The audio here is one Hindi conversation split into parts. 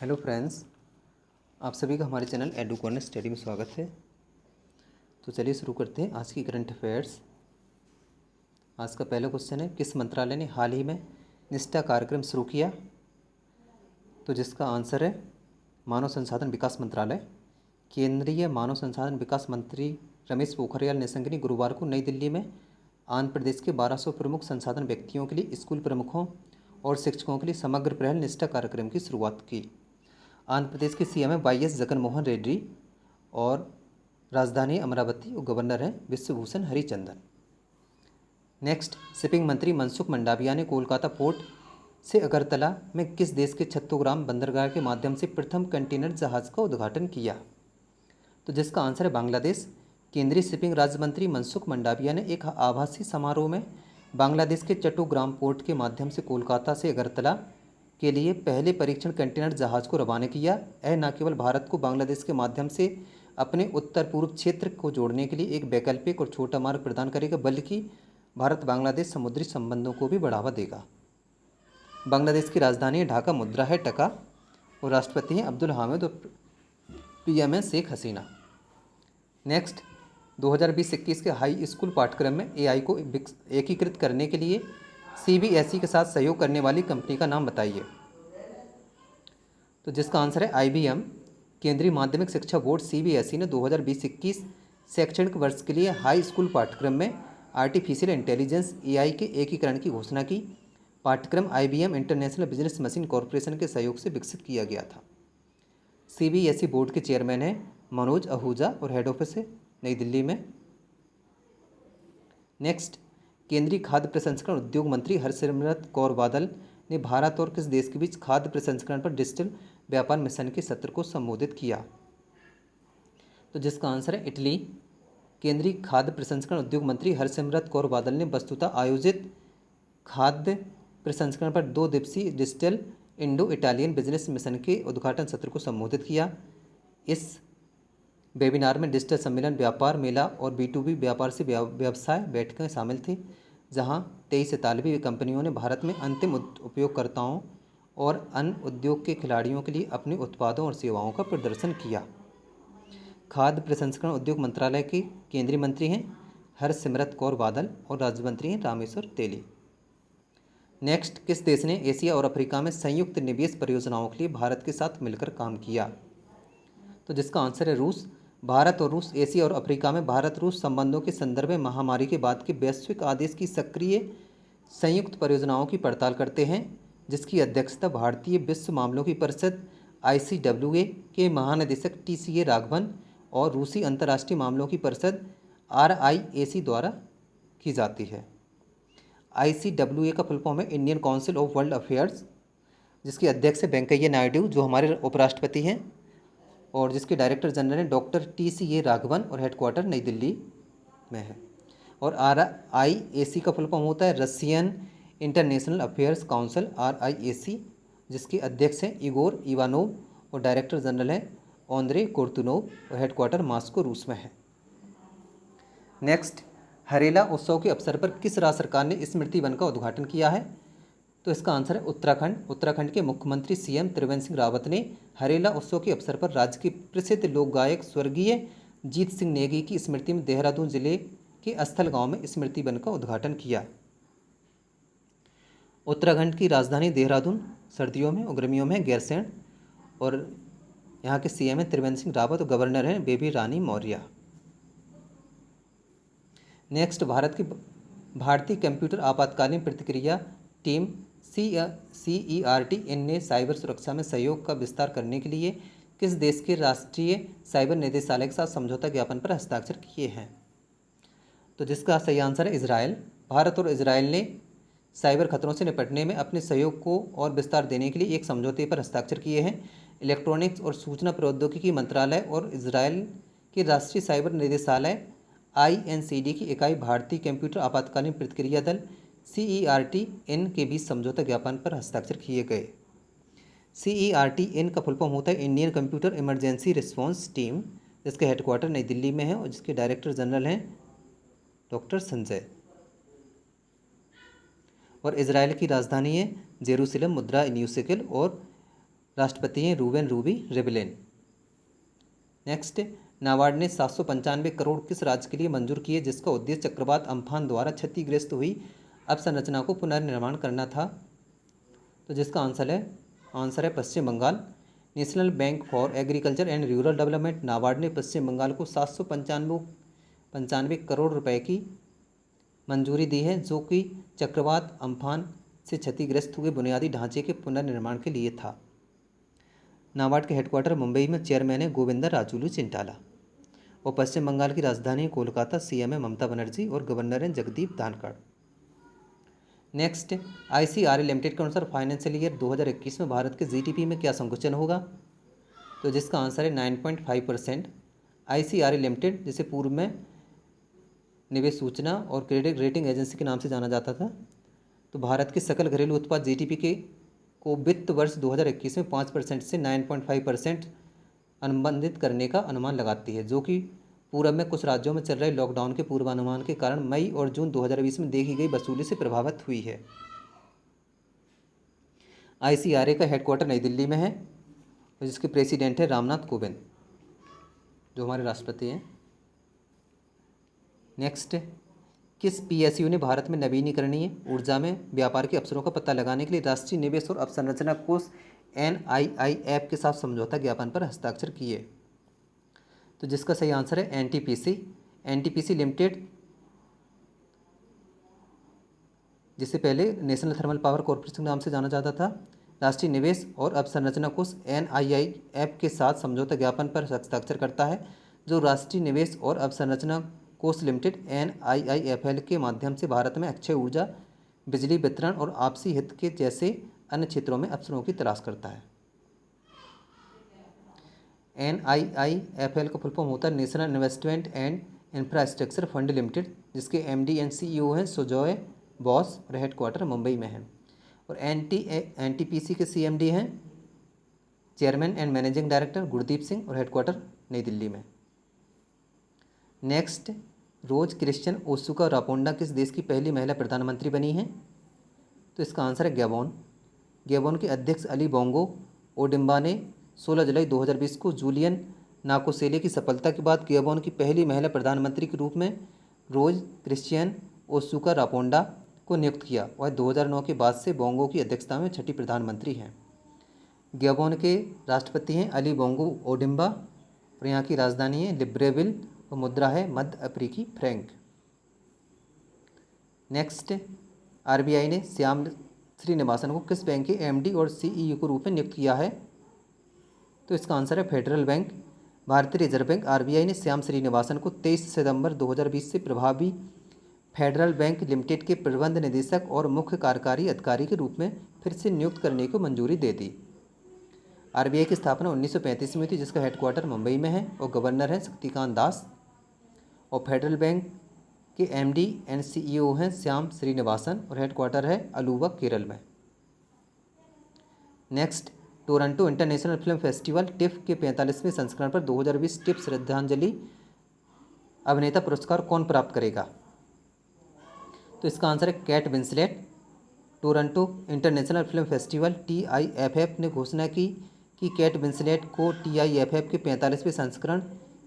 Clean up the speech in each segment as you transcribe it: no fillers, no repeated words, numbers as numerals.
हेलो फ्रेंड्स, आप सभी का हमारे चैनल एडू कॉर्नर स्टडी में स्वागत है। तो चलिए शुरू करते हैं आज की करंट अफेयर्स। आज का पहला क्वेश्चन है, किस मंत्रालय ने हाल ही में निष्ठा कार्यक्रम शुरू किया? तो जिसका आंसर है मानव संसाधन विकास मंत्रालय। केंद्रीय मानव संसाधन विकास मंत्री रमेश पोखरियाल निशंक ने गुरुवार को नई दिल्ली में आंध्र प्रदेश के 1200 प्रमुख संसाधन व्यक्तियों के लिए स्कूल प्रमुखों और शिक्षकों के लिए समग्र पहल निष्ठा कार्यक्रम की शुरुआत की। आंध्र प्रदेश के सीएम है वाईएस जगनमोहन रेड्डी और राजधानी अमरावती और गवर्नर हैं विश्वभूषण हरिचंदन। नेक्स्ट, शिपिंग मंत्री मनसुख मंडाविया ने कोलकाता पोर्ट से अगरतला में किस देश के छत्तोग्राम बंदरगाह के माध्यम से प्रथम कंटेनर जहाज का उद्घाटन किया? तो जिसका आंसर है बांग्लादेश। केंद्रीय शिपिंग राज्य मंत्री मनसुख मंडाविया ने एक आभासी समारोह में बांग्लादेश के चट्टोग्राम पोर्ट के माध्यम से कोलकाता से अगरतला के लिए पहले परीक्षण कंटेनर जहाज को रवाना किया। यह न केवल भारत को बांग्लादेश के माध्यम से अपने उत्तर पूर्व क्षेत्र को जोड़ने के लिए एक वैकल्पिक और छोटा मार्ग प्रदान करेगा, बल्कि भारत बांग्लादेश समुद्री संबंधों को भी बढ़ावा देगा। बांग्लादेश की राजधानी है ढाका, मुद्रा है टका और राष्ट्रपति हैं अब्दुल हामिद और पीएम है शेख हसीना। नेक्स्ट, 2020-21 के हाई स्कूल पाठ्यक्रम में एआई को एकीकृत करने के लिए सीबीएसई के साथ सहयोग करने वाली कंपनी का नाम बताइए। तो जिसका आंसर है आईबीएम। केंद्रीय माध्यमिक शिक्षा बोर्ड सीबीएसई ने 2020-21 शैक्षणिक वर्ष के लिए हाई स्कूल पाठ्यक्रम में आर्टिफिशियल इंटेलिजेंस एआई के एकीकरण की घोषणा की। पाठ्यक्रम IBM international business machine corporation के सहयोग से विकसित किया गया था। सीबीएसई बोर्ड के चेयरमैन हैं मनोज आहूजा और हेड ऑफिस है नई दिल्ली में। नेक्स्ट, केंद्रीय खाद्य प्रसंस्करण उद्योग मंत्री हरसिमरत कौर बादल ने भारत और किस देश के बीच खाद्य प्रसंस्करण पर डिजिटल व्यापार मिशन के सत्र को संबोधित किया? तो जिसका आंसर है इटली। केंद्रीय खाद्य प्रसंस्करण उद्योग मंत्री हरसिमरत कौर बादल ने वस्तुतः आयोजित खाद्य प्रसंस्करण पर 2 दिवसीय digital Indo Italian business mission के उद्घाटन सत्र को संबोधित किया। इस वेबिनार में डिजिटल सम्मेलन, व्यापार मेला और B2B व्यापार से व्यवसाय बैठकें शामिल थी, जहां 23 इतालवी कंपनियों ने भारत में अंतिम उपयोगकर्ताओं और अन्य उद्योग के खिलाड़ियों के लिए अपने उत्पादों और सेवाओं का प्रदर्शन किया। खाद्य प्रसंस्करण उद्योग मंत्रालय के केंद्रीय मंत्री हैं हरसिमरत कौर बादल और राज्य मंत्री हैं रामेश्वर तेली। नेक्स्ट, किस देश ने एशिया और अफ्रीका में संयुक्त निवेश परियोजनाओं के लिए भारत के साथ मिलकर काम किया? तो जिसका आंसर है रूस। भारत और रूस एशिया और अफ्रीका में भारत रूस संबंधों के संदर्भ में महामारी के बाद के वैश्विक आदेश की सक्रिय संयुक्त परियोजनाओं की पड़ताल करते हैं, जिसकी अध्यक्षता भारतीय विश्व मामलों की परिषद ICWA के महानिदेशक TCA राघवन और रूसी अंतर्राष्ट्रीय मामलों की परिषद RIAC द्वारा की जाती है। ICWA का फुल फॉर्म है Indian council of world affairs, जिसके अध्यक्ष है वेंकैया नायडू जो हमारे उपराष्ट्रपति हैं, और जिसके डायरेक्टर जनरल हैं डॉक्टर TCA राघवन और हेडक्वार्टर नई दिल्ली में है। और RIAC का फुल फॉर्म होता है Russian international affairs council RIAC, जिसके अध्यक्ष हैं इगोर इवानोव और डायरेक्टर जनरल हैं ओंद्रे कोर्तुनोव और हेडक्वार्टर मॉस्को रूस में है। नेक्स्ट, हरेला उत्सव के अवसर पर किस राज्य सरकार ने स्मृति वन का उद्घाटन किया है? तो इसका आंसर है उत्तराखंड। उत्तराखंड के मुख्यमंत्री CM त्रिवेंद्र सिंह रावत ने हरेला उत्सव के अवसर पर राज्य के प्रसिद्ध लोक गायक स्वर्गीय जीत सिंह नेगी की स्मृति में देहरादून जिले के स्थल गांव में स्मृति वन का उद्घाटन किया। उत्तराखंड की राजधानी देहरादून सर्दियों में और गर्मियों में गैरसैंण, और यहाँ के CM हैं त्रिवेंद्र सिंह रावत और गवर्नर हैं बेबी रानी मौर्य। नेक्स्ट, भारतीय कंप्यूटर आपातकालीन प्रतिक्रिया टीम CERT ने साइबर सुरक्षा में सहयोग का विस्तार करने के लिए किस देश के राष्ट्रीय साइबर निदेशालय के साथ समझौता ज्ञापन पर हस्ताक्षर किए हैं? तो जिसका सही आंसर है इजराइल। भारत और इजराइल ने साइबर खतरों से निपटने में अपने सहयोग को और विस्तार देने के लिए एक समझौते पर हस्ताक्षर किए हैं। इलेक्ट्रॉनिक्स और सूचना प्रौद्योगिकी मंत्रालय और इजराइल के राष्ट्रीय साइबर निदेशालय INCD की इकाई भारतीय कंप्यूटर आपातकालीन प्रतिक्रिया दल CERT-N के बीच समझौता ज्ञापन पर हस्ताक्षर किए गए। CERT-N का फुल फॉर्म होता है Indian computer emergency response team, जिसके हेडक्वार्टर नई दिल्ली में है और जिसके डायरेक्टर जनरल हैं डॉक्टर संजय। और इजराइल की राजधानी है जेरूसलम, मुद्रा न्यूसिकल और राष्ट्रपति हैं Reuven Ruby Rivlin. Next, NABARD ने 795 करोड़ किस राज्य के लिए मंजूर किए जिसका उद्देश्य चक्रवात अम्फान द्वारा क्षतिग्रस्त हुई अवसंरचना को पुनर्निर्माण करना था? तो जिसका आंसर है Paschim Bengal. National bank for agriculture and rural development NABARD ने पश्चिम बंगाल को 795 करोड़ रुपए की मंजूरी दी है, जो कि चक्रवात अम्फान से क्षतिग्रस्त हुए बुनियादी ढांचे के पुनर्निर्माण के लिए था। नाबार्ड के हेडक्वार्टर मुंबई में, चेयरमैन है गोविंदा राजूलू चिंटाला। और पश्चिम बंगाल की राजधानी कोलकाता, सीएम है ममता बनर्जी और गवर्नर हैं Jagdeep Dhankhar. Next, ICRA limited के अनुसार फाइनेंशियल ईयर 2021 में भारत के जीडीपी में क्या संकुचन होगा? तो जिसका आंसर है 9.5%। आईसीआरए लिमिटेड, जिसे पूर्व में निवेश सूचना और क्रेडिट रेटिंग एजेंसी के नाम से जाना जाता था, तो भारत के सकल घरेलू उत्पाद जीडीपी को वित्त वर्ष 2021 में 5% से 9.5% अनुबंधित करने का अनुमान लगाती है, जो कि पूर्व में कुछ राज्यों में चल रहे लॉकडाउन के पूर्वानुमान के कारण मई और जून 2020 में देखी गई वसूली से प्रभावित हुई है। आईसीआरए का हेडक्वार्टर नई दिल्ली में है और जिसके प्रेसिडेंट है रामनाथ कोविंद, जो हमारे राष्ट्रपति हैं। नेक्स्ट, किस पीएसयू ने भारत में नवीनीकरणीय ऊर्जा में व्यापार के अवसरों का पता लगाने के लिए राष्ट्रीय निवेश और अवसंरचना कोष NIIF के साथ समझौता ज्ञापन पर हस्ताक्षर किए? तो जिसका सही आंसर है एनटीपीसी लिमिटेड, जिसे पहले नेशनल थर्मल पावर कॉरपोरेशन के नाम से जाना जाता था, राष्ट्रीय निवेश और अवसंरचना कोष NIIF के साथ समझौता ज्ञापन पर हस्ताक्षर करता है, जो राष्ट्रीय निवेश और अवसंरचना कोष लिमिटेड NIIFL के माध्यम से भारत में अक्षय ऊर्जा, बिजली वितरण और आपसी हित के जैसे अन्य क्षेत्रों में अवसरों की तलाश करता है। NIIFL का फुल फॉर्म होता है national investment and infrastructure fund limited, जिसके MD एंड CEO हैं सुजॉय बॉस और हेडक्वार्टर मुंबई में है। और NTPC के CMD हैं chairman and managing director Gurdeep Singh और हेडक्वार्टर नई दिल्ली में। नेक्स्ट, रोज क्रिश्चियन ओसुका रापोंडा किस देश की पहली महिला प्रधानमंत्री बनी हैं? तो इसका आंसर है गैबोन। गैबोन के अध्यक्ष अली बोंगो ओडिम्बा ने 16 जुलाई 2020 को जूलियन नाकोसेले की सफलता के बाद गैबोन की पहली महिला प्रधानमंत्री के रूप में रोज क्रिश्चियन ओसुका रापोंडा को नियुक्त किया और 2009 के बाद से बोंगो की अध्यक्षता में छठी प्रधानमंत्री हैं। गैबोन के राष्ट्रपति हैं अली बोंगो ओडिम्बा और यहाँ की राजधानी है लिब्रेविल और मुद्रा है मध्य अफ्रीकी फ्रैंक। नेक्स्ट, RBI ने श्याम श्रीनिवासन को किस बैंक के MD और CEO के रूप में नियुक्त किया है? तो इसका आंसर है फेडरल बैंक। भारतीय रिजर्व बैंक RBI ने श्याम श्रीनिवासन को 23 सितंबर 2020 से प्रभावी फेडरल बैंक लिमिटेड के प्रबंध निदेशक और मुख्य कार्यकारी अधिकारी के रूप में फिर से नियुक्त करने को मंजूरी दे दी। RBI की स्थापना 1935 में हुई थी, जिसका हेडक्वार्टर मुंबई में है और गवर्नर हैं शक्तिकांत दास। और फेडरल बैंक के MD एंड CEO हैं श्याम श्रीनिवासन और हेडक्वार्टर है अलुवा केरल में। Next, Toronto international film festival TIFF के 45वें संस्करण पर 2020 TIFF श्रद्धांजलि अभिनेता पुरस्कार कौन प्राप्त करेगा? तो इसका आंसर है Kate Winslet. Toronto international film festival TIFF ने घोषणा की कि कैट विंसलेट को TIFF के 45वें संस्करण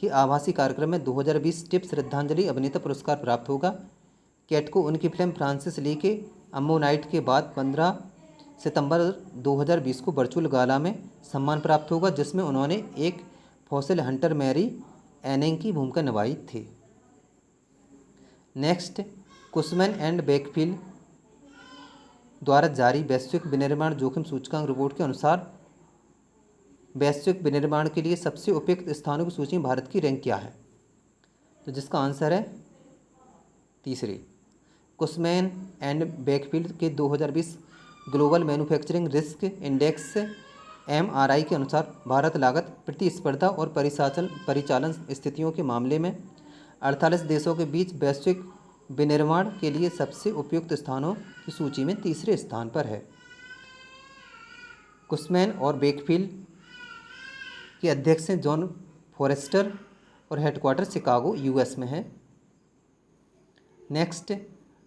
के आभासी कार्यक्रम में 2020 TIFF श्रद्धांजलि अभिनेता पुरस्कार प्राप्त होगा। कैट को उनकी फिल्म फ्रांसिस ली के अम्मोनाइट के बाद 15 सितंबर 2020 को वर्चुअल गाला में सम्मान प्राप्त होगा, जिसमें उन्होंने एक फॉसिल हंटर मैरी एनिंग की भूमिका निभाई थी। नेक्स्ट, कुशमैन एंड वेकफील्ड द्वारा जारी वैश्विक विनिर्माण जोखिम सूचकांक रिपोर्ट के अनुसार वैश्विक विनिर्माण के लिए सबसे उपयुक्त स्थानों की सूची में भारत की रैंक क्या है? तो जिसका आंसर है तीसरी। कुशमैन एंड वेकफील्ड के 2020 global manufacturing risk index MRI के अनुसार भारत लागत, प्रतिस्पर्धा और परिचालन स्थितियों के मामले में 48 देशों के बीच वैश्विक विनिर्माण के लिए सबसे उपयुक्त स्थानों की सूची में तीसरे स्थान पर है। कुशमैन और वेकफील्ड के अध्यक्ष हैं जॉन फॉरेस्टर और हेडक्वार्टर शिकागो US में है। नेक्स्ट,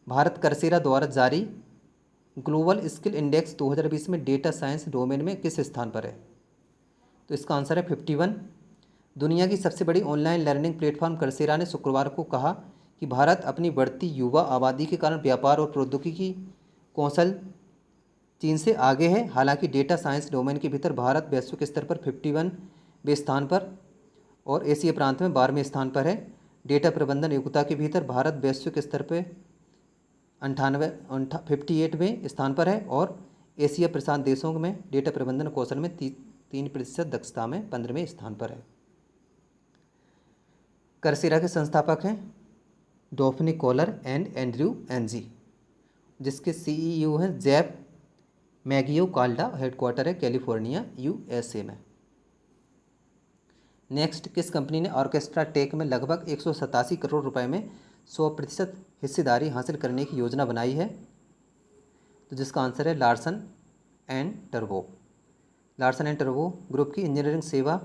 भारत कर्सेरा द्वारा जारी ग्लोबल स्किल इंडेक्स 2020 में डेटा साइंस डोमेन में किस स्थान पर है? तो इसका आंसर है 51। दुनिया की सबसे बड़ी ऑनलाइन लर्निंग प्लेटफॉर्म कर्सेरा ने शुक्रवार को कहा कि भारत अपनी बढ़ती युवा आबादी के कारण व्यापार और प्रौद्योगिकी कौशल चीन से आगे है। हालांकि डेटा साइंस डोमेन के भीतर भारत वैश्विक स्तर पर 51वें स्थान पर और एशिया प्रांत में 12वें स्थान पर है। डेटा प्रबंधन योग्यता के भीतर भारत वैश्विक स्तर पर 58वें स्थान पर है और एशिया प्रशांत देशों में डेटा प्रबंधन कौशल में 3% दक्षता में 15वें स्थान पर है। कर्सेरा के संस्थापक हैं डॉफनी कॉलर एंड एंड्रयू एनजी, जिसके सीईओ हैं जेफ मैगियो काल्डा। हेडक्वार्टर है कैलिफोर्निया यूएसए में। नेक्स्ट, किस कंपनी ने ऑर्केस्ट्रा टेक में लगभग 187 करोड़ रुपए में 100% हिस्सेदारी हासिल करने की योजना बनाई है? तो जिसका आंसर है Larsen and turbo. Larsen and turbo group की इंजीनियरिंग सेवा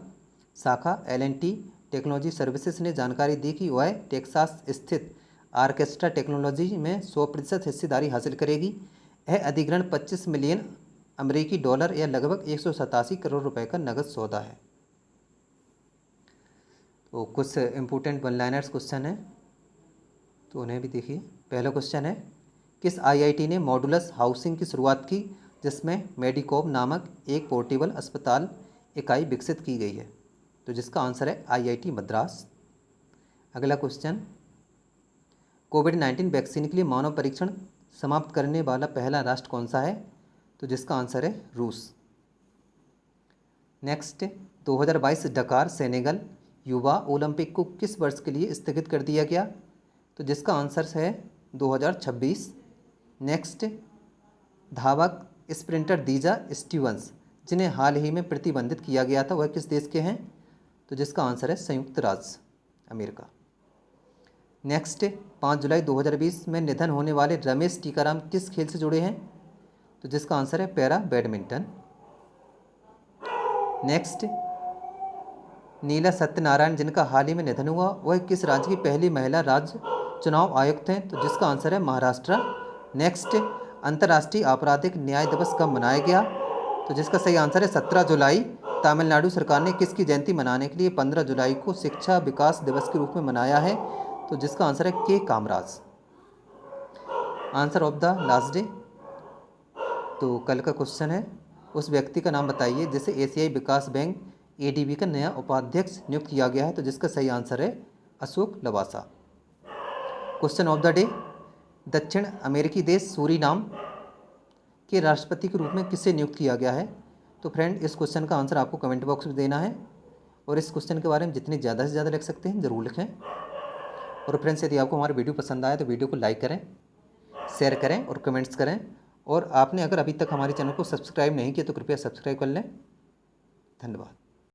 शाखा L&T टेक्नोलॉजी सर्विसेज ने जानकारी दी कि वह टेक्सास स्थित ऑर्केस्ट्रा टेक्नोलॉजी में 100% हिस्सेदारी हासिल करेगी। यह अधिग्रहण 25 मिलियन अमेरिकी डॉलर या लगभग 187 करोड़ रुपए का नगद सौदा है। तो कुछ इम्पोर्टेंट वन लाइनर्स क्वेश्चन है, तो उन्हें भी देखिए। पहला क्वेश्चन है, किस IIT ने मॉडुलस हाउसिंग की शुरुआत की जिसमें मेडिकोव नामक एक पोर्टेबल अस्पताल इकाई विकसित की गई है? तो जिसका आंसर है IIT मद्रास। अगला क्वेश्चन, कोविड-19 वैक्सीन के लिए मानव परीक्षण समाप्त करने वाला पहला राष्ट्र कौन सा है? तो जिसका आंसर है रूस। नेक्स्ट, 2022 डकार सेनेगल युवा ओलंपिक को किस वर्ष के लिए स्थगित कर दिया गया? तो जिसका आंसर है 2026। नेक्स्ट, धावक स्प्रिंटर दीजा स्टीवंस जिन्हें हाल ही में प्रतिबंधित किया गया था वह किस देश के हैं? तो जिसका आंसर है संयुक्त राज्य अमेरिका। नेक्स्ट, 5 जुलाई 2020 में निधन होने वाले रमेश टीकाराम किस खेल से जुड़े हैं? तो जिसका आंसर है पैरा बैडमिंटन। नेक्स्ट, नीला सत्यनारायण जिनका हाल ही में निधन हुआ वह किस राज्य की पहली महिला राज्य चुनाव आयुक्त हैं? तो जिसका आंसर है महाराष्ट्र। नेक्स्ट, अंतर्राष्ट्रीय आपराधिक न्याय दिवस कब मनाया गया? तो जिसका सही आंसर है 17 जुलाई। तमिलनाडु सरकार ने किसकी जयंती मनाने के लिए 15 जुलाई को शिक्षा विकास दिवस के रूप में मनाया है? तो जिसका आंसर है K Kamaraj. Answer of the last day. तो कल का क्वेश्चन है, उस व्यक्ति का नाम बताइए जिसे एशियाई विकास बैंक ADB का नया उपाध्यक्ष नियुक्त किया गया है? तो जिसका सही आंसर है Ashok Lavasa. Question of the day, दक्षिण अमेरिकी देश सूरीनाम के राष्ट्रपति के रूप में किसे नियुक्त किया गया है? तो फ्रेंड, इस क्वेश्चन का आंसर आपको कमेंट बॉक्स में देना है और इस क्वेश्चन के बारे में जितनी ज़्यादा से ज़्यादा लिख सकते हैं ज़रूर लिखें। और फ्रेंड्स, यदि आपको हमारा वीडियो पसंद आए तो वीडियो को लाइक करें, शेयर करें और कमेंट्स करें। और आपने अगर अभी तक हमारे चैनल को सब्सक्राइब नहीं किया तो कृपया सब्सक्राइब कर लें। धन्यवाद।